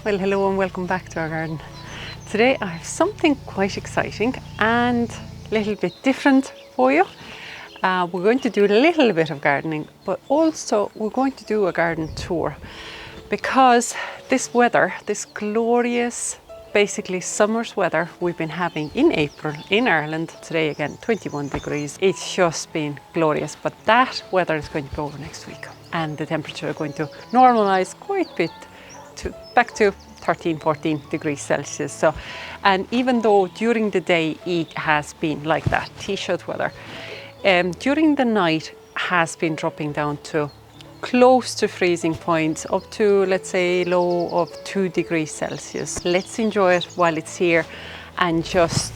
Well, hello and welcome back to our garden. Today I have something quite exciting and a little bit different for you. We're going to do a little bit of gardening, but also we're going to do a garden tour because this weather, this glorious, basically summer's weather we've been having in April in Ireland, today again 21 degrees, it's just been glorious, but that weather is going to be over next week and the temperature are going to normalise quite a bit back to 13-14 degrees Celsius. So, and even though during the day it has been like that t-shirt weather, during the night has been dropping down to close to freezing points, up to, let's say, low of 2 degrees Celsius. Let's enjoy it while it's here and just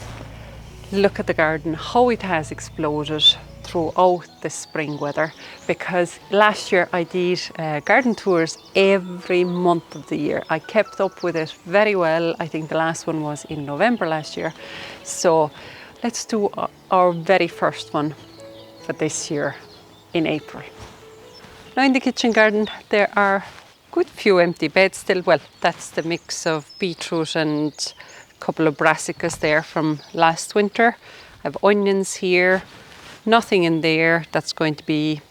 look at the garden, how it has exploded throughout the spring weather, because last year I did garden tours every month of the year. I kept up with it very well. I think the last one was in November last year. So let's do our very first one for this year in April. Now in the kitchen garden there are a good few empty beds still. Well, that's the mix of beetroot and a couple of brassicas there from last winter. I have onions here. Nothing in there. That's going to be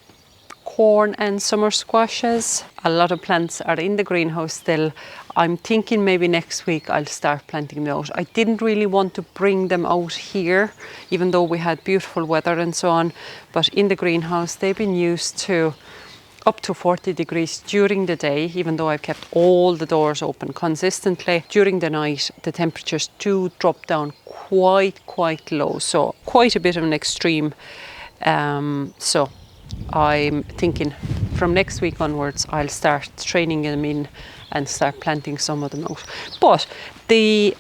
corn and summer squashes. A lot of plants are in the greenhouse still. I'm thinking maybe next week I'll start planting them out. I didn't really want to bring them out here, even though we had beautiful weather and so on. But in the greenhouse, they've been used to up to 40 degrees during the day, even though I've kept all the doors open consistently. During the night, the temperatures do drop down quite low, so quite a bit of an extreme. So I'm thinking from next week onwards, I'll start training them in and start planting some of them out. But the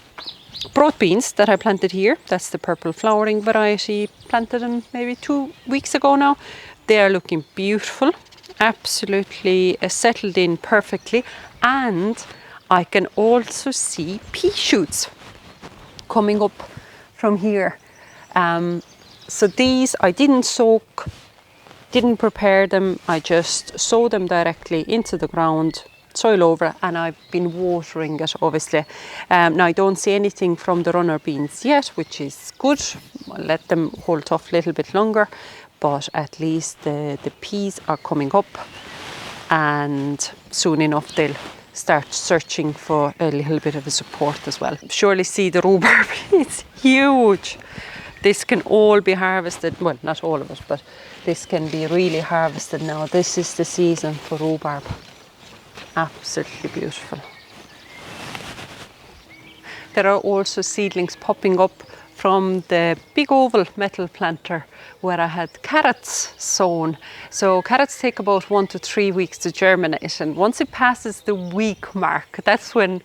broad beans that I planted here, that's the purple flowering variety, planted them maybe 2 weeks ago now. They are looking beautiful. Absolutely settled in perfectly, and I can also see pea shoots coming up from here. So these I didn't soak, didn't prepare them, I just sowed them directly into the ground, soil over, and I've been watering it obviously. Now I don't see anything from the runner beans yet, which is good. I'll let them hold off a little bit longer. But at least the peas are coming up, and soon enough they'll start searching for a little bit of a support as well. Surely see the rhubarb, it's huge. This can all be harvested, well, not all of it, but this can be really harvested now. This is the season for rhubarb. Absolutely beautiful. There are also seedlings popping up from the big oval metal planter where I had carrots sown. So carrots take about 1 to 3 weeks to germinate, and once it passes the week mark, that's when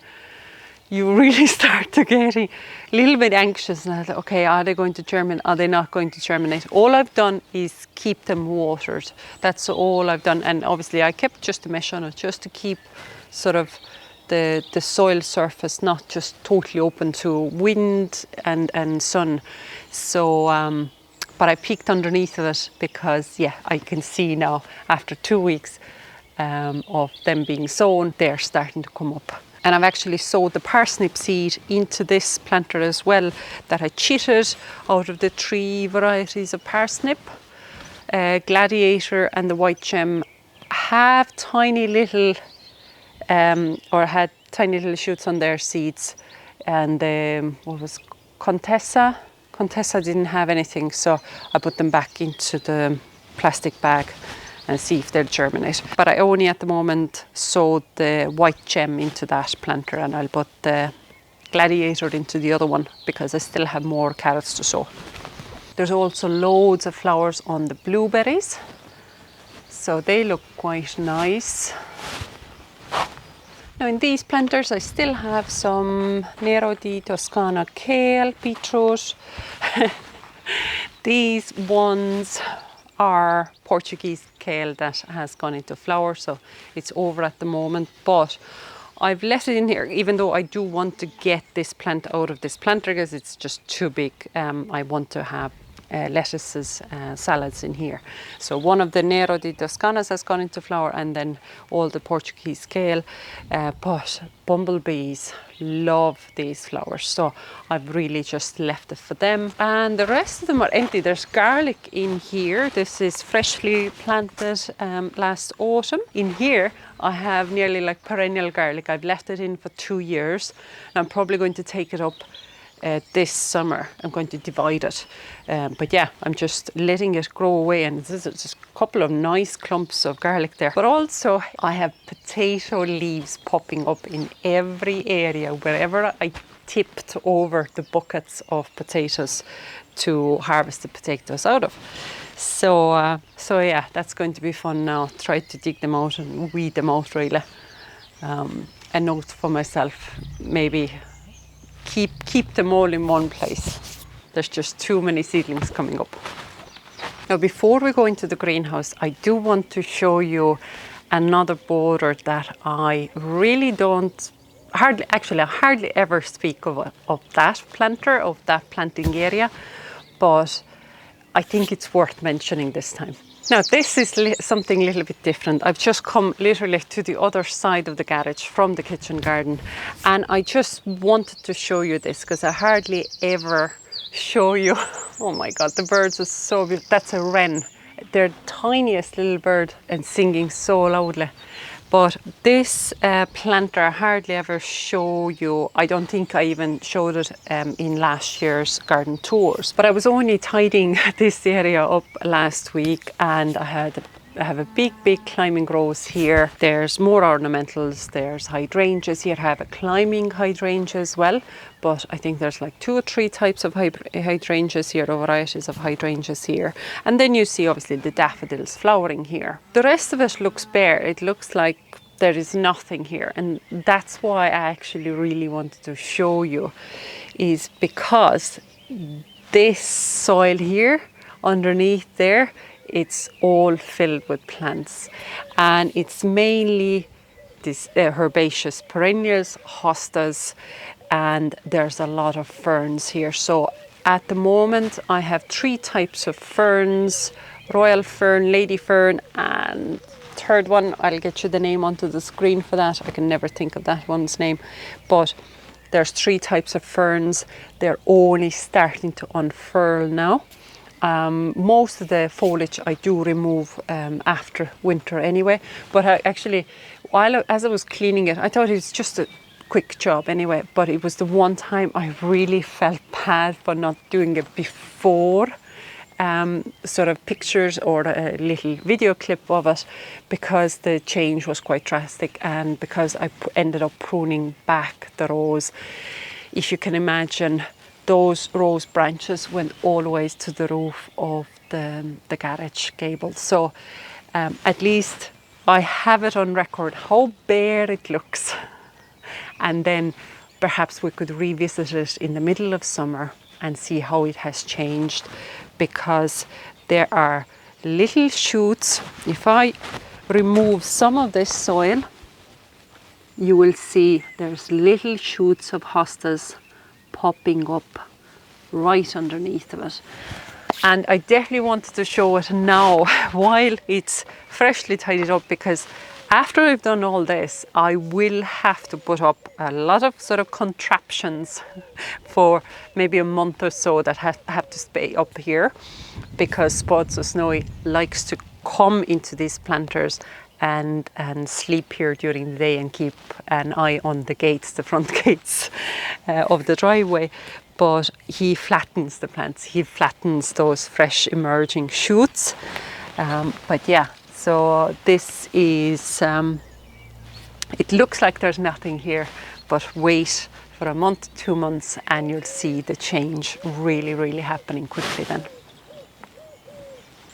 you really start to get a little bit anxious. And I thought, okay, are they going to germinate? Are they not going to germinate? All I've done is keep them watered. That's all I've done. And obviously I kept just a mesh on it just to keep sort of the soil surface not just totally open to wind and sun. So but I peeked underneath of it because yeah, I can see now after 2 weeks of them being sown, they're starting to come up. And I've actually sowed the parsnip seed into this planter as well, that I chitted out of the 3 varieties of parsnip. Gladiator and the white gem have tiny little or had tiny little shoots on their seeds, and what was Contessa didn't have anything, so I put them back into the plastic bag and see if they'll germinate. But I only at the moment sowed the white gem into that planter, and I'll put the gladiator into the other one because I still have more carrots to sow. There's also loads of flowers on the blueberries, so they look quite nice. Now in these planters I still have some Nero di Toscana kale, beetroot. These ones are Portuguese kale that has gone into flower, so it's over at the moment, but I've let it in here, even though I do want to get this plant out of this planter because it's just too big. I want to have lettuces, salads in here. So one of the Nero di Toscanas has gone into flower, and then all the Portuguese kale. But bumblebees love these flowers, so I've really just left it for them. And the rest of them are empty. There's garlic in here. This is freshly planted last autumn. In here I have nearly like perennial garlic. I've left it in for 2 years. I'm probably going to take it up this summer. I'm going to divide it, but yeah, I'm just letting it grow away, and there's just a couple of nice clumps of garlic there. But also I have potato leaves popping up in every area wherever I tipped over the buckets of potatoes to harvest the potatoes out of. So yeah, that's going to be fun now. Try to dig them out and weed them out really. A note for myself, maybe keep them all in one place. There's just too many seedlings coming up. Now before we go into the greenhouse, I do want to show you another border that I really don't, I hardly ever speak of that planter, of that planting area, but I think it's worth mentioning this time. Now this is something a little bit different. I've just come literally to the other side of the garage from the kitchen garden, and I just wanted to show you this because I hardly ever show you. Oh my God, the birds are so beautiful. That's a wren. They're the tiniest little bird and singing so loudly. But this planter I hardly ever show you. I don't think I even showed it in last year's garden tours. But I was only tidying this area up last week, and I have a big climbing rose here. There's more ornamentals, there's hydrangeas here. I have a climbing hydrangea as well, but I think there's like 2 or 3 types of hydrangeas here, or varieties of hydrangeas here. And then you see obviously the daffodils flowering here. The rest of it looks bare. It looks like there is nothing here, and that's why I actually really wanted to show you, is because this soil here underneath there, it's all filled with plants, and it's mainly this herbaceous perennials, hostas, and there's a lot of ferns here. So at the moment I have 3 types of ferns: royal fern, lady fern, and third one, I'll get you the name onto the screen for that. I can never think of that one's name, but there's 3 types of ferns. They're only starting to unfurl now. Most of the foliage I do remove after winter anyway, but I actually, as I was cleaning it, I thought it was just a quick job anyway, but it was the one time I really felt bad for not doing it before. Sort of pictures or a little video clip of it, because the change was quite drastic, and because I ended up pruning back the rows. If you can imagine, those rose branches went all the way to the roof of the garage gable. So at least I have it on record how bare it looks, and then perhaps we could revisit it in the middle of summer and see how it has changed, because there are little shoots. If I remove some of this soil, you will see there's little shoots of hostas popping up right underneath of it. And I definitely wanted to show it now while it's freshly tidied up, because after I've done all this, I will have to put up a lot of sort of contraptions for maybe a month or so that have to stay up here, because Spots of Snowy likes to come into these planters and sleep here during the day and keep an eye on the gates, the front gates of the driveway. But he flattens the plants, he flattens those fresh emerging shoots. But yeah, so this is, it looks like there's nothing here, but wait for a month, 2 months, and you'll see the change really happening quickly then.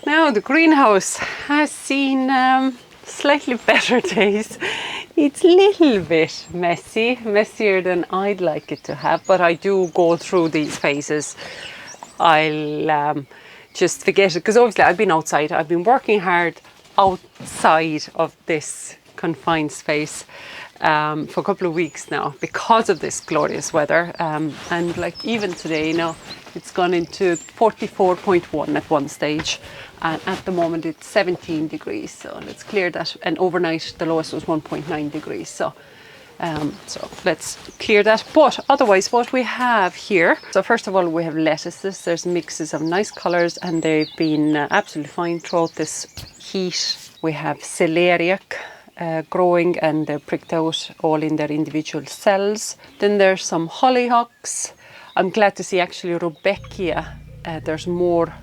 Now the greenhouse has seen slightly better days. It's a little bit messy, messier than I'd like it to have, but I do go through these phases. I'll just forget it, because obviously I've been outside, I've been working hard outside of this confined space, for a couple of weeks now because of this glorious weather. And like even today now, it's gone into 44.1 at one stage. And at the moment it's 17 degrees. So let's clear that. And overnight the lowest was 1.9 degrees. So let's clear that. But otherwise what we have here, so first of all we have lettuces. There's mixes of nice colours and they've been absolutely fine throughout this heat. We have celeriac growing and they're pricked out all in their individual cells. Then there's some hollyhocks. I'm glad to see actually rudbeckia. There's more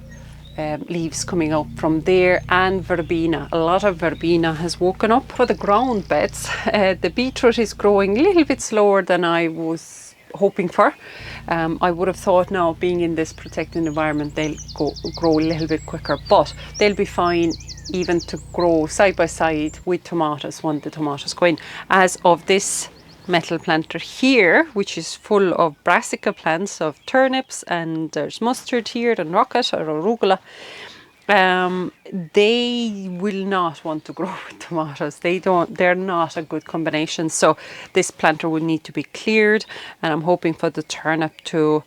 leaves coming up from there, and verbena. A lot of verbena has woken up. For the ground beds, the beetroot is growing a little bit slower than I was hoping for. I would have thought now, being in this protected environment, they'll grow a little bit quicker, but they'll be fine even to grow side by side with tomatoes when the tomatoes go in. As of this metal planter here, which is full of brassica plants of turnips, and there's mustard here and rocket or arugula, they will not want to grow with tomatoes. They're not a good combination. So this planter will need to be cleared, and I'm hoping for the turnip to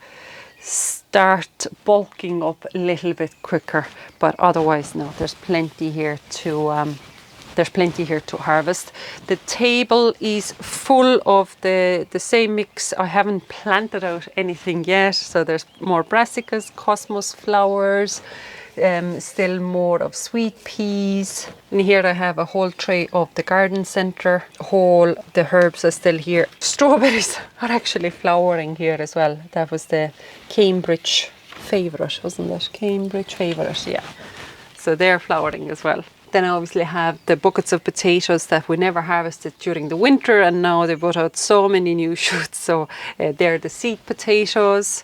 start bulking up a little bit quicker. But otherwise, no, there's plenty here to harvest. The table is full of the same mix. I haven't planted out anything yet, so there's more brassicas, cosmos flowers, still more of sweet peas. And here I have a whole tray of the garden centre haul. The herbs are still here. Strawberries are actually flowering here as well. That was the Cambridge favourite, wasn't it? Cambridge favourite, yeah. So they're flowering as well. Then I obviously have the buckets of potatoes that we never harvested during the winter, and now they put out so many new shoots. So they're the seed potatoes.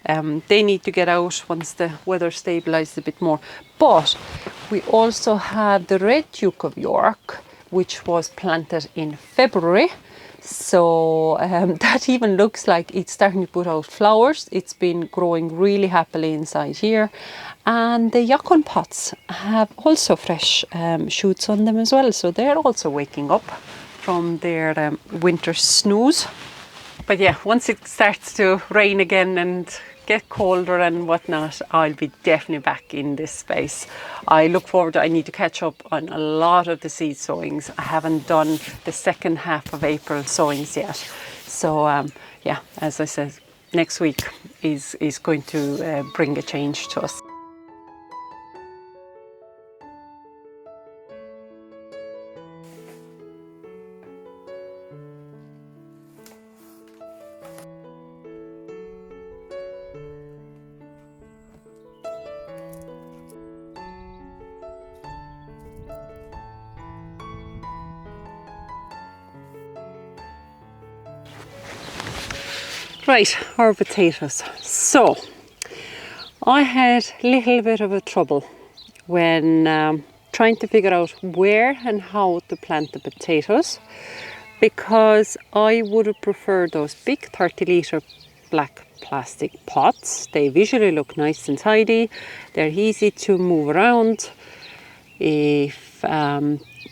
They need to get out once the weather stabilizes a bit more. But we also have the red Duke of York, which was planted in February. So that even looks like it's starting to put out flowers. It's been growing really happily inside here. And the Yakon pots have also fresh shoots on them as well. So they're also waking up from their winter snooze. But yeah, once it starts to rain again and get colder and whatnot, I'll be definitely back in this space. I look forward to, I need to catch up on a lot of the seed sowings. I haven't done the second half of April sowings yet. So yeah, as I said, next week is going to bring a change to us. Right, our potatoes. So, I had a little bit of a trouble when trying to figure out where and how to plant the potatoes, because I would have preferred those big 30-litre black plastic pots. They visually look nice and tidy. They're easy to move around. If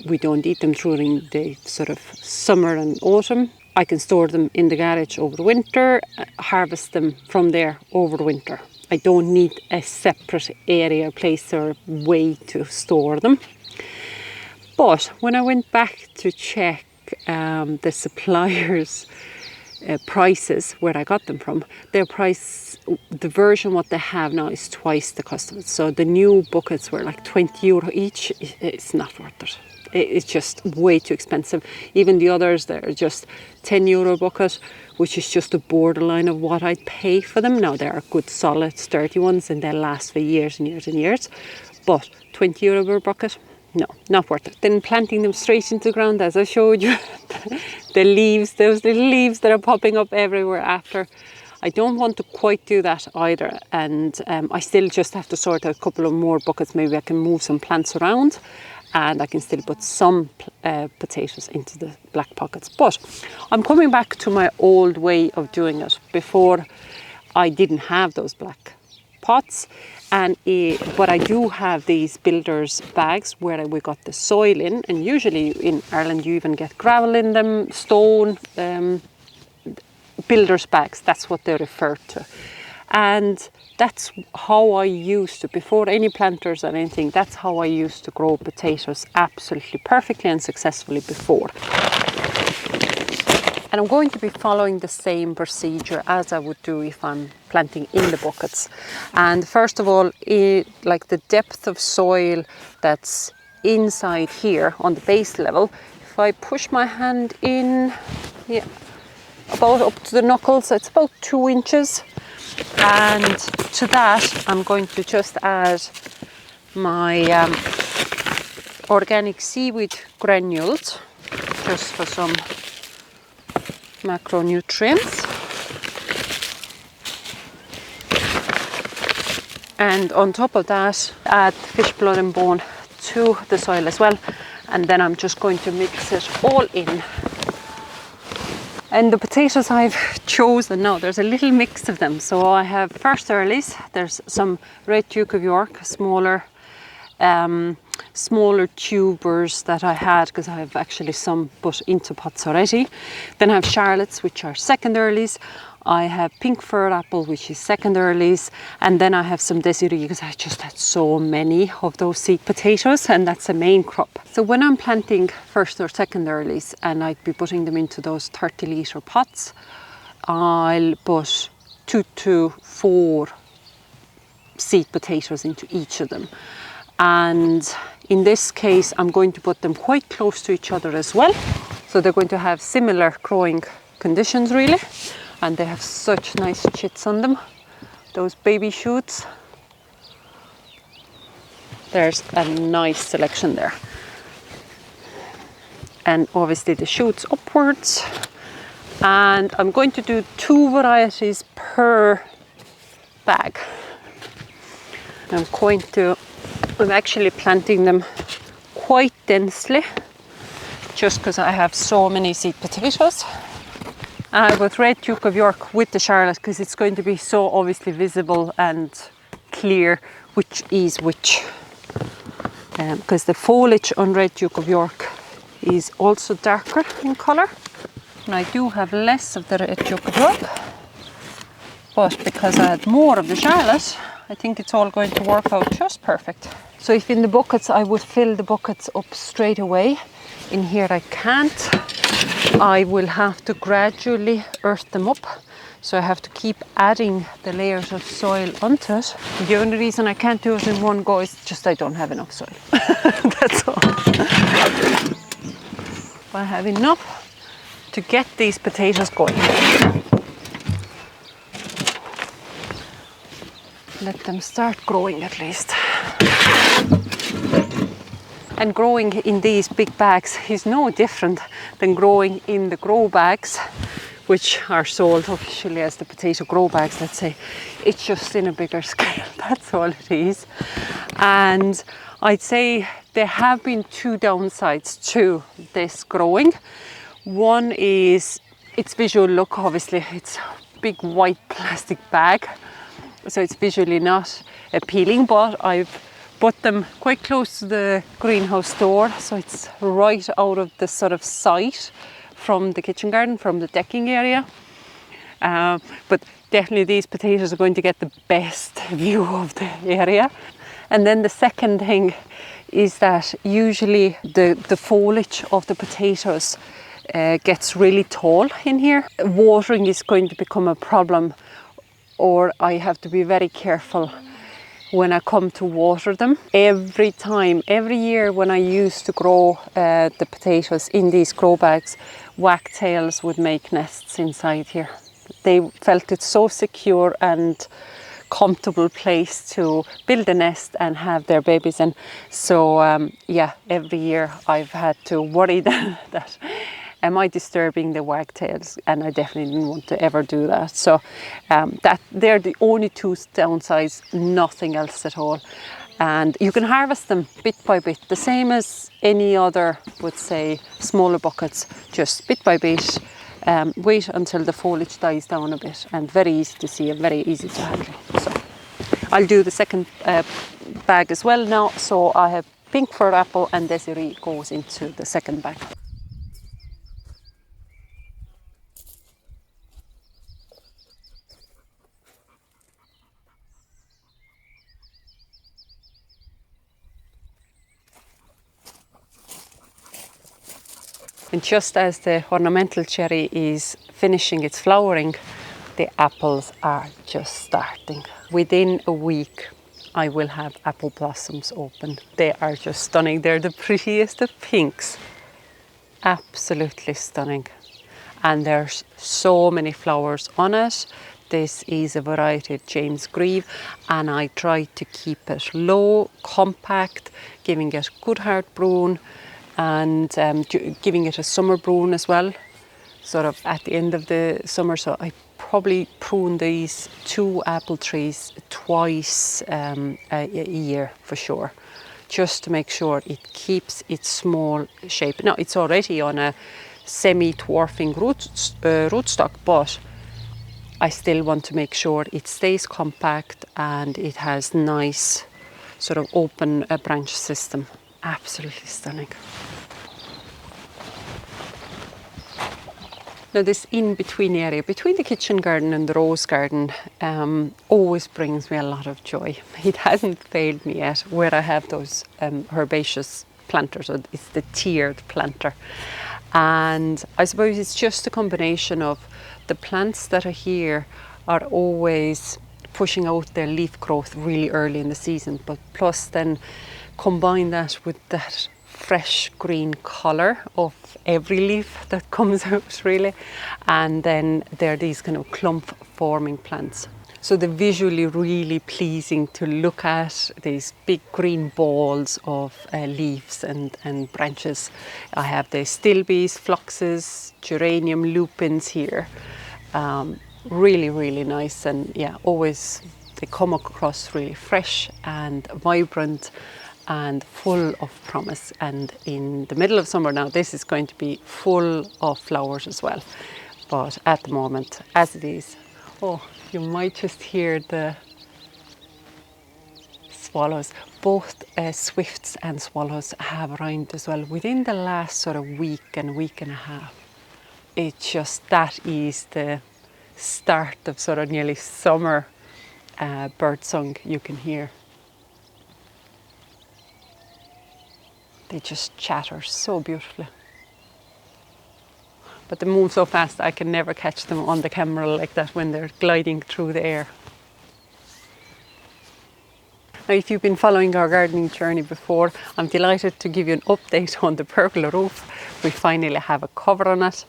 we don't eat them during the sort of summer and autumn, I can store them in the garage over the winter, harvest them from there over the winter. I don't need a separate area, place or way to store them. But when I went back to check the suppliers' prices, where I got them from, their price, the version what they have now is twice the cost of it. So the new buckets were like €20 each. It's not worth it. It's just way too expensive. Even the others, they're just €10 bucket, which is just a borderline of what I'd pay for them. Now, they're good, solid, sturdy ones, and they'll last for years and years and years. But €20 per bucket, no, not worth it. Then planting them straight into the ground, as I showed you, the leaves, those little leaves that are popping up everywhere after. I don't want to quite do that either. And I still just have to sort out a couple of more buckets. Maybe I can move some plants around, and I can still put some potatoes into the black pockets. But I'm coming back to my old way of doing it. Before, I didn't have those black pots. And but I do have these builders bags where we got the soil in, and usually in Ireland you even get gravel in them, stone, builders bags, that's what they're referred to. And that's how I used to, before any planters or anything, that's how I used to grow potatoes absolutely perfectly and successfully before. And I'm going to be following the same procedure as I would do if I'm planting in the buckets. And first of all, like the depth of soil that's inside here on the base level, if I push my hand in, yeah, about up to the knuckles, so it's about 2 inches. And to that, I'm going to just add my organic seaweed granules, just for some macronutrients. And on top of that, add fish blood and bone to the soil as well. And then I'm just going to mix it all in. And the potatoes I've chosen now, there's a little mix of them. So I have first earlies, there's some red Duke of York, smaller tubers that I had, because I have actually some put into pots already. Then I have Charlottes, which are second earlies. I have pink fir apple, which is second earlies, and then I have some Desiree, because I just had so many of those seed potatoes, and that's a main crop. So when I'm planting first or second earlies, and I'd be putting them into those 30-litre pots, I'll put 2 to 4 seed potatoes into each of them. And in this case, I'm going to put them quite close to each other as well. So they're going to have similar growing conditions really. And they have such nice chits on them, those baby shoots. There's a nice selection there. And obviously the shoots upwards. And I'm going to do 2 varieties per bag. I'm actually planting them quite densely, just because I have so many seed potatoes. With red Duke of York with the Charlotte, because it's going to be so obviously visible and clear which is which. Because the foliage on red Duke of York is also darker in colour. And I do have less of the red Duke of York. But because I had more of the Charlotte, I think it's all going to work out just perfect. So if in the buckets, I would fill the buckets up straight away. In here I can't. I will have to gradually earth them up. So I have to keep adding the layers of soil onto it. The only reason I can't do it in one go is just I don't have enough soil. That's all. I have enough to get these potatoes going. Let them start growing at least. And growing in these big bags is no different than growing in the grow bags, which are sold officially as the potato grow bags, let's say. It's just in a bigger scale, that's all it is. And I'd say there have been 2 downsides to this growing. One is its visual look, obviously. It's a big white plastic bag, so it's visually not appealing, but I've put them quite close to the greenhouse door, so it's right out of the sort of sight from the kitchen garden, from the decking area. But definitely these potatoes are going to get the best view of the area. And then the second thing is that usually the foliage of the potatoes gets really tall in here. Watering is going to become a problem, or I have to be very careful when I come to water them. Every year when I used to grow the potatoes in these grow bags, wagtails would make nests inside here. They felt it so secure and comfortable place to build a nest and have their babies in. So yeah, every year I've had to worry that am I disturbing the wagtails? And I definitely didn't want to ever do that. So that they're the only 2 downsides, nothing else at all. And you can harvest them bit by bit, the same as any other, would say, smaller buckets, just bit by bit. Wait until the foliage dies down a bit, and very easy to see and very easy to handle. So I'll do the second bag as well now. So I have pink fir apple and Desiree goes into the second bag. And just as the ornamental cherry is finishing its flowering, the apples are just starting. Within a week, I will have apple blossoms open. They are just stunning. They're the prettiest of pinks. Absolutely stunning. And there's so many flowers on it. This is a variety of James Grieve, and I try to keep it low, compact, giving it good hard prune, and giving it a summer prune as well, sort of at the end of the summer. So I probably prune these 2 apple trees twice a year for sure, just to make sure it keeps its small shape. Now it's already on a semi-dwarfing rootstock, but I still want to make sure it stays compact and it has nice sort of open branch system. Absolutely stunning. Now this in-between area, between the kitchen garden and the rose garden, always brings me a lot of joy. It hasn't failed me yet where I have those herbaceous planters, or it's the tiered planter. And I suppose it's just a combination of the plants that are here are always pushing out their leaf growth really early in the season, but plus then combine that with that fresh green colour of every leaf that comes out really, and then there are these kind of clump forming plants. So they're visually really pleasing to look at, these big green balls of leaves and branches. I have the stilbees, phloxes, geranium, lupins here. Really, really nice, and yeah, always they come across really fresh and vibrant and full of promise. And in the middle of summer now, this is going to be full of flowers as well. But at the moment, as it is, oh, you might just hear the swallows. Both swifts and swallows have rhymed as well. Within the last sort of week and a half, it's just, that is the start of sort of nearly summer birdsong you can hear. They just chatter so beautifully. But they move so fast I can never catch them on the camera like that when they're gliding through the air. Now, if you've been following our gardening journey before, I'm delighted to give you an update on the pergola roof. We finally have a cover on it.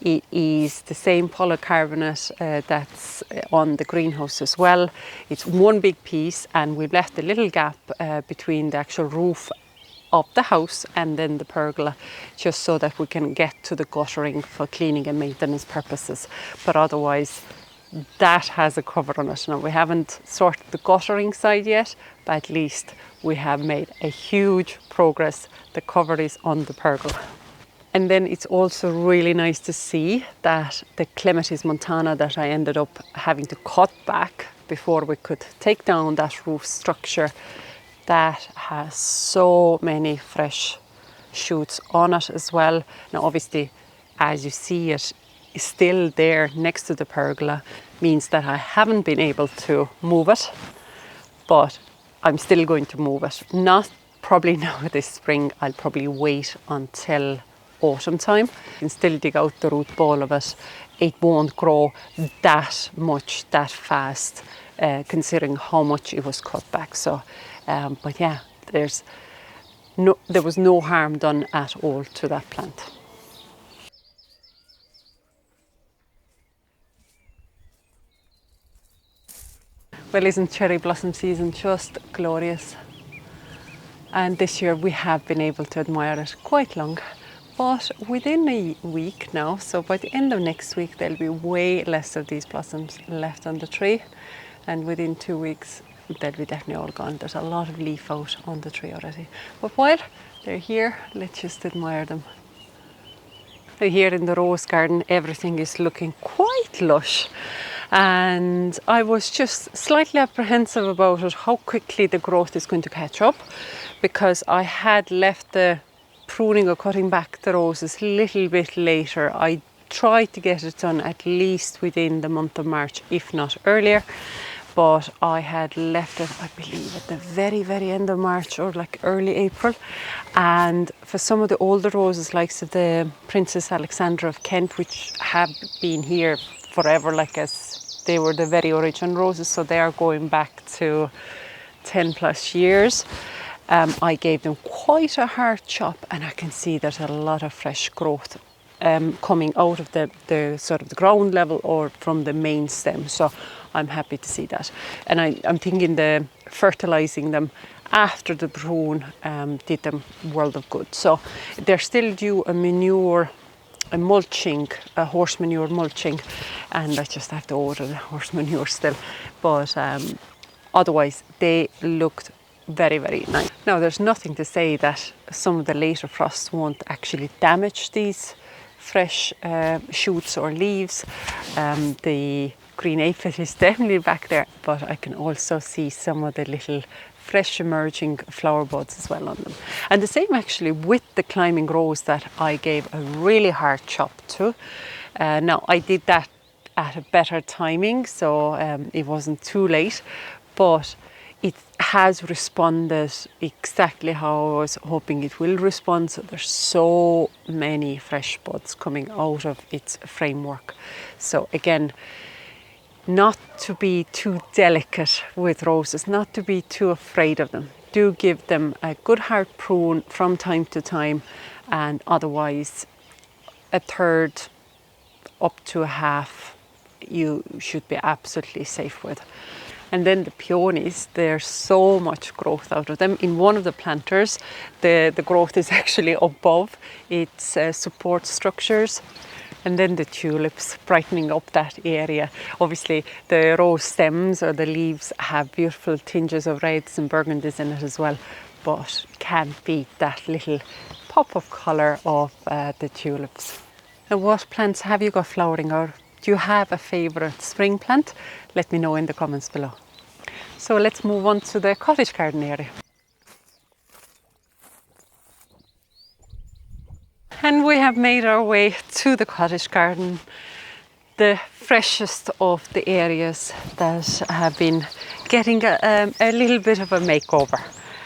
It is the same polycarbonate that's on the greenhouse as well. It's one big piece, and we've left a little gap between the actual roof of the house and then the pergola, just so that we can get to the guttering for cleaning and maintenance purposes. But otherwise, that has a cover on it. Now, we haven't sorted the guttering side yet, but at least we have made a huge progress. The cover is on the pergola. And then it's also really nice to see that the Clematis montana that I ended up having to cut back before we could take down that roof structure, that has so many fresh shoots on it as well. Now, obviously, as you see it, is still there next to the pergola, means that I haven't been able to move it, but I'm still going to move it. Not probably now this spring, I'll probably wait until autumn time. You can still dig out the root ball of it. It won't grow that much, that fast, considering how much it was cut back. So, but yeah, there was no harm done at all to that plant. Well, isn't cherry blossom season just glorious? And this year we have been able to admire it quite long. But within a week now, so by the end of next week, there'll be way less of these blossoms left on the tree. And within 2 weeks, they'll be definitely all gone. There's a lot of leaf out on the tree already. But while they're here, let's just admire them. Now, here in the rose garden, everything is looking quite lush. and I was just slightly apprehensive about it, how quickly the growth is going to catch up, because I had left the pruning or cutting back the roses a little bit later. I tried to get it done at least within the month of March, if not earlier, but I had left it, I believe, at the very, very end of March or like early April. And for some of the older roses, like the Princess Alexandra of Kent, which have been here forever, like as they were the very original roses, so they are going back to 10 plus years. I gave them quite a hard chop, and I can see there's a lot of fresh growth coming out of the sort of the ground level or from the main stem. So I'm happy to see that. And I'm thinking the fertilizing them after the prune did them world of good. So they're still due a manure, a mulching, a horse manure mulching, and I just have to order the horse manure still. But otherwise they looked very, very nice. Now there's nothing to say that some of the later frosts won't actually damage these fresh shoots or leaves. The green aphid is definitely back there, but I can also see some of the little fresh emerging flower buds as well on them. And the same actually with the climbing rose that I gave a really hard chop to. Now I did that at a better timing, so it wasn't too late, but it has responded exactly how I was hoping it will respond. So there's so many fresh buds coming out of its framework. So again, not to be too delicate with roses, not to be too afraid of them. Do give them a good hard prune from time to time, and otherwise a third up to a half you should be absolutely safe with. And then the peonies, there's so much growth out of them. In one of the planters, the growth is actually above its support structures. And then the tulips, brightening up that area. Obviously, the rose stems or the leaves have beautiful tinges of reds and burgundies in it as well, but can't beat that little pop of colour of the tulips. And what plants have you got flowering, or do you have a favourite spring plant? Let me know in the comments below. So let's move on to the cottage garden area. And we have made our way to the cottage garden, the freshest of the areas that have been getting a little bit of a makeover.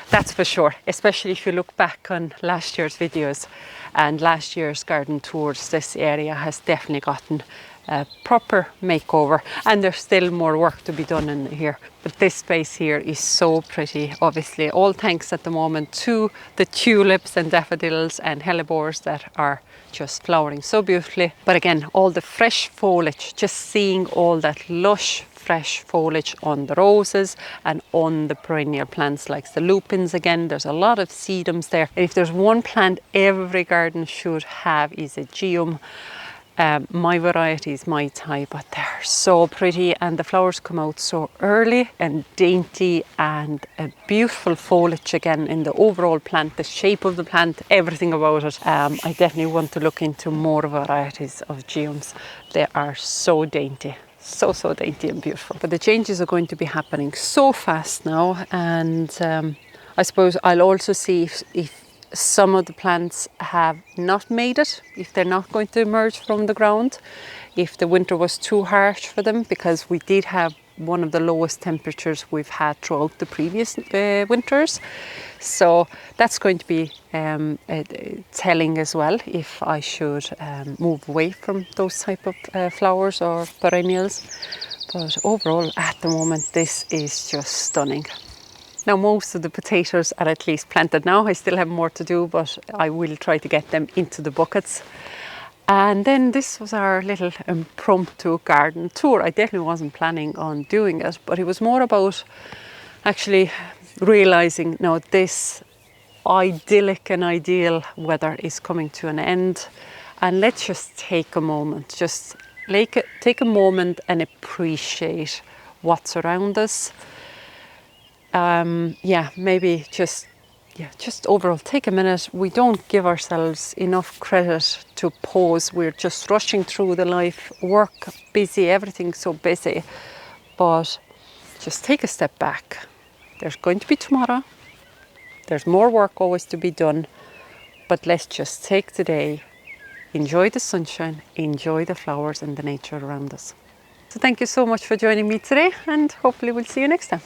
That's for sure, especially if you look back on last year's videos and last year's garden tours. This area has definitely gotten a proper makeover, and there's still more work to be done in here. But this space here is so pretty, obviously all thanks at the moment to the tulips and daffodils and hellebores that are just flowering so beautifully. But again, all the fresh foliage, just seeing all that lush fresh foliage on the roses and on the perennial plants like the lupins. Again, there's a lot of sedums there. And if there's one plant every garden should have, is a geum. My varieties, my type, but they're so pretty, and the flowers come out so early and dainty, and a beautiful foliage again in the overall plant, the shape of the plant, everything about it. I definitely want to look into more varieties of geums. They are so dainty. So dainty and beautiful. But the changes are going to be happening so fast now, and I suppose I'll also see if some of the plants have not made it, if they're not going to emerge from the ground, if the winter was too harsh for them, because we did have one of the lowest temperatures we've had throughout the previous winters. So that's going to be telling as well if I should move away from those type of flowers or perennials. But overall, at the moment, this is just stunning. Now most of the potatoes are at least planted now. I still have more to do, but I will try to get them into the buckets. And then this was our little impromptu garden tour. I definitely wasn't planning on doing it, but it was more about actually realizing now this idyllic and ideal weather is coming to an end. And let's just take a moment, just take a moment and appreciate what's around us. Yeah, maybe just yeah, just overall take a minute. We don't give ourselves enough credit to pause. We're just rushing through the life, work, busy, everything's so busy. But just take a step back. There's going to be tomorrow. There's more work always to be done. But let's just take today, enjoy the sunshine, enjoy the flowers and the nature around us. So thank you so much for joining me today, and hopefully we'll see you next time.